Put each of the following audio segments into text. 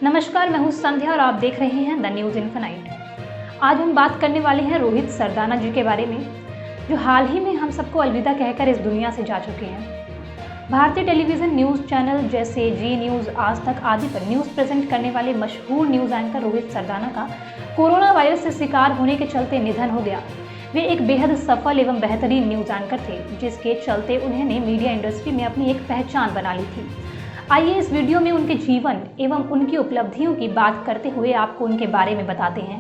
नमस्कार, मैं हूं संध्या और आप देख रहे हैं द न्यूज़ इन्फिनाइट। आज हम बात करने वाले हैं रोहित सरदाना जी के बारे में, जो हाल ही में हम सबको अलविदा कहकर इस दुनिया से जा चुके हैं। भारतीय टेलीविज़न न्यूज़ चैनल जैसे जी न्यूज़, आज तक आदि पर न्यूज़ प्रेजेंट करने वाले मशहूर न्यूज़ एंकर रोहित सरदाना का कोरोना वायरस से शिकार होने के चलते निधन हो गया। वे एक बेहद सफल एवं बेहतरीन न्यूज़ एंकर थे, जिसके चलते उन्होंने मीडिया इंडस्ट्री में अपनी एक पहचान बना ली थी। आइए इस वीडियो में उनके जीवन एवं उनकी उपलब्धियों की बात करते हुए आपको उनके बारे में बताते हैं।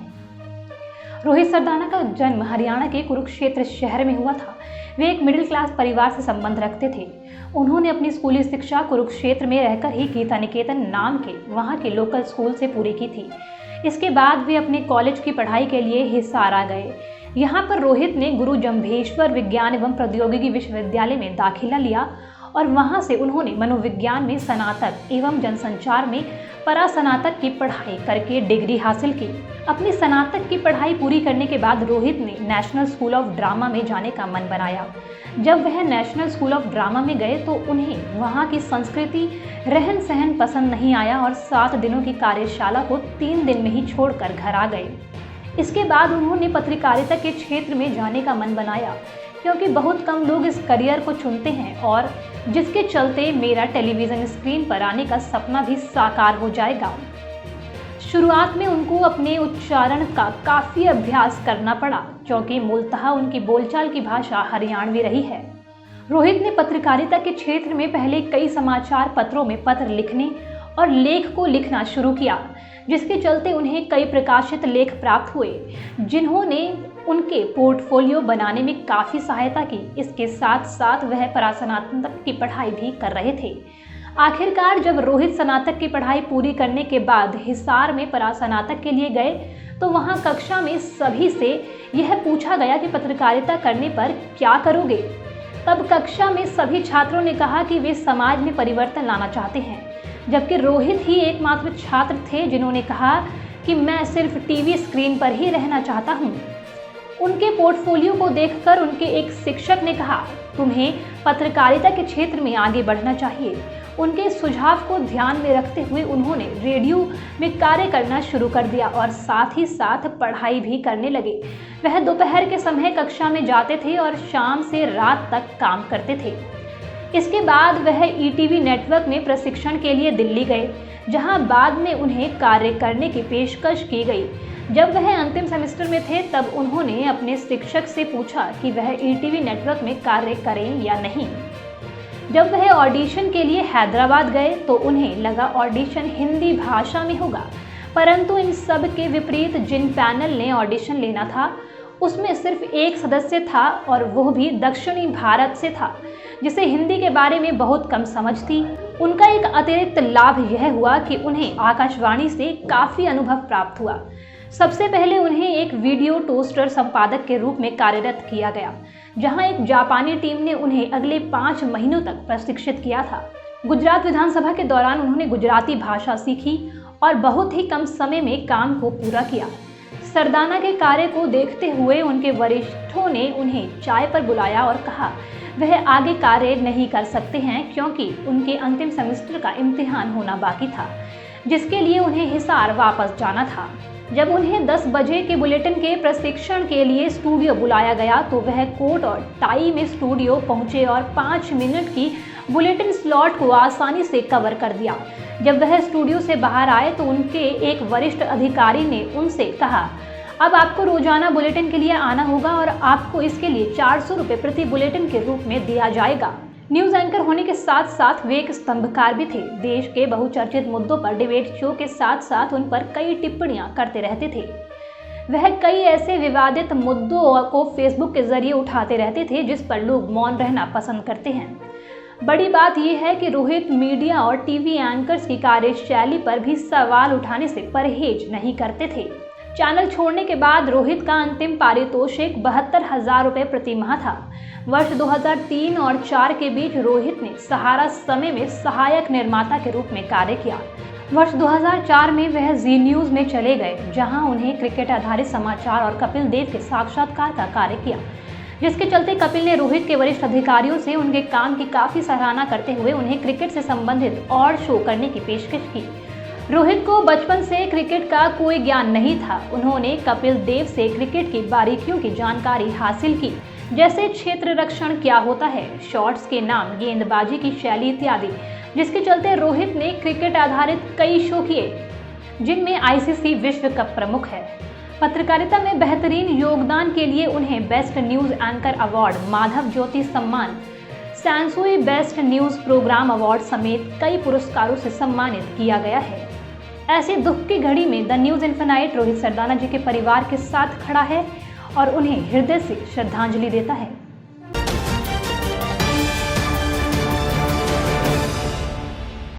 रोहित सरदाना का जन्म हरियाणा के कुरुक्षेत्र शहर में हुआ था। वे एक मिडिल क्लास परिवार से संबंध रखते थे। उन्होंने अपनी स्कूली शिक्षा कुरुक्षेत्र में रहकर ही गीता निकेतन नाम के वहां के लोकल स्कूल से पूरी की थी। इसके बाद वे अपने कॉलेज की पढ़ाई के लिए हिसार आ गए। यहाँ पर रोहित ने गुरु जम्भेश्वर विज्ञान एवं प्रौद्योगिकी विश्वविद्यालय में दाखिला लिया और वहां से उन्होंने मनोविज्ञान में स्नातक एवं जनसंचार में परास्नातक की पढ़ाई करके डिग्री हासिल की। अपनी स्नातक की पढ़ाई पूरी करने के बाद रोहित ने नेशनल स्कूल ऑफ ड्रामा में जाने का मन बनाया। जब वह नेशनल स्कूल ऑफ ड्रामा में गए तो उन्हें वहां की संस्कृति, रहन सहन पसंद नहीं आया और 7 दिनों की कार्यशाला को 3 दिन में ही छोड़कर घर आ गए। इसके बाद उन्होंने पत्रकारिता के क्षेत्र में जाने का मन बनाया, क्योंकि बहुत कम लोग इस करियर को चुनते हैं और जिसके चलते मेरा टेलीविज़न स्क्रीन पर आने का सपना भी साकार हो जाएगा। शुरुआत में उनको अपने उच्चारण का काफ़ी अभ्यास करना पड़ा, क्योंकि मूलतः उनकी बोलचाल की भाषा हरियाणवी रही है। रोहित ने पत्रकारिता के क्षेत्र में पहले कई समाचार पत्रों में पत्र लिखने और लेख को लिखना शुरू किया, जिसके चलते उन्हें कई प्रकाशित लेख प्राप्त हुए, जिन्होंने उनके पोर्टफोलियो बनाने में काफ़ी सहायता की। इसके साथ साथ वह परास्नातक की पढ़ाई भी कर रहे थे। आखिरकार जब रोहित स्नातक की पढ़ाई पूरी करने के बाद हिसार में परास्नातक के लिए गए तो वहां कक्षा में सभी से यह पूछा गया कि पत्रकारिता करने पर क्या करोगे। तब कक्षा में सभी छात्रों ने कहा कि वे समाज में परिवर्तन लाना चाहते हैं, जबकि रोहित ही एकमात्र छात्र थे जिन्होंने कहा कि मैं सिर्फ टीवी स्क्रीन पर ही रहना चाहता हूँ। उनके पोर्टफोलियो को देखकर उनके एक शिक्षक ने कहा, तुम्हें पत्रकारिता के क्षेत्र में आगे बढ़ना चाहिए। उनके सुझाव को ध्यान में रखते हुए उन्होंने रेडियो में कार्य करना शुरू कर दिया और साथ ही साथ पढ़ाई भी करने लगे। वह दोपहर के समय कक्षा में जाते थे और शाम से रात तक काम करते थे। इसके बाद वह ईटीवी नेटवर्क में प्रशिक्षण के लिए दिल्ली गए, जहां बाद में उन्हें कार्य करने की पेशकश की गई। जब वह अंतिम सेमेस्टर में थे तब उन्होंने अपने शिक्षक से पूछा कि वह ईटीवी नेटवर्क में कार्य करें या नहीं। जब वह ऑडिशन के लिए हैदराबाद गए तो उन्हें लगा ऑडिशन हिंदी भाषा में होगा, परंतु इन सब के विपरीत जिन पैनल ने ऑडिशन लेना था उसमें सिर्फ एक सदस्य था और वह भी दक्षिणी भारत से था, जिसे हिंदी के बारे में बहुत कम समझ थी। उनका एक अतिरिक्त लाभ यह हुआ कि उन्हें आकाशवाणी से काफ़ी अनुभव प्राप्त हुआ। सबसे पहले उन्हें एक वीडियो टोस्टर संपादक के रूप में कार्यरत किया गया, जहां एक जापानी टीम ने उन्हें अगले 5 महीनों तक प्रशिक्षित किया था। गुजरात विधानसभा के दौरान उन्होंने गुजराती भाषा सीखी और बहुत ही कम समय में काम को पूरा किया। सरदाना के कार्य को देखते हुए उनके वरिष्ठों ने उन्हें चाय पर बुलाया और कहा वह आगे कार्य नहीं कर सकते हैं, क्योंकि उनके अंतिम सेमेस्टर का इम्तिहान होना बाकी था, जिसके लिए उन्हें हिसार वापस जाना था। जब उन्हें 10 बजे के बुलेटिन के प्रशिक्षण के लिए स्टूडियो बुलाया गया तो वह कोट और टाई में स्टूडियो पहुंचे और 5 मिनट की बुलेटिन स्लॉट को आसानी से कवर कर दिया। जब वह स्टूडियो से बाहर आए तो उनके एक वरिष्ठ अधिकारी ने उनसे कहा, अब आपको रोजाना बुलेटिन के लिए आना होगा और आपको इसके लिए 400 रुपये प्रति बुलेटिन के रूप में दिया जाएगा। न्यूज़ एंकर होने के साथ साथ वे एक स्तंभकार भी थे। देश के बहुचर्चित मुद्दों पर डिबेट शो के साथ साथ उन पर कई टिप्पणियां करते रहते थे। वह कई ऐसे विवादित मुद्दों को फेसबुक के जरिए उठाते रहते थे जिस पर लोग मौन रहना पसंद करते हैं। बड़ी बात यह है कि रोहित मीडिया और टीवी एंकर्स की कार्यशैली पर भी सवाल उठाने से परहेज नहीं करते थे। चैनल छोड़ने के बाद रोहित का अंतिम पारितोषिक 72,000 रुपये प्रति माह था। वर्ष 2003 और 4 के बीच रोहित ने सहारा समय में सहायक निर्माता के रूप में कार्य किया। वर्ष 2004 में वह जी न्यूज़ में चले गए, जहां उन्हें क्रिकेट आधारित समाचार और कपिल देव के साक्षात्कार का कार्य किया, जिसके चलते कपिल ने रोहित के वरिष्ठ अधिकारियों से उनके काम की काफ़ी सराहना करते हुए उन्हें क्रिकेट से संबंधित और शो करने की पेशकश की। रोहित को बचपन से क्रिकेट का कोई ज्ञान नहीं था। उन्होंने कपिल देव से क्रिकेट की बारीकियों की जानकारी हासिल की, जैसे क्षेत्र रक्षण क्या होता है, शॉट्स के नाम, गेंदबाजी की शैली इत्यादि, जिसके चलते रोहित ने क्रिकेट आधारित कई शो किए, जिनमें आईसीसी विश्व कप प्रमुख है। पत्रकारिता में बेहतरीन योगदान के लिए उन्हें best news anchor award, Madhav Jyoti सम्मान, Sansui best news program award समेत कई पुरस्कारों से सम्मानित किया गया है। ऐसी दुख की घड़ी में the news infinite Rohit Sardana ji के परिवार के साथ खड़ा है और उन्हें हृदय से श्रद्धांजलि देता है।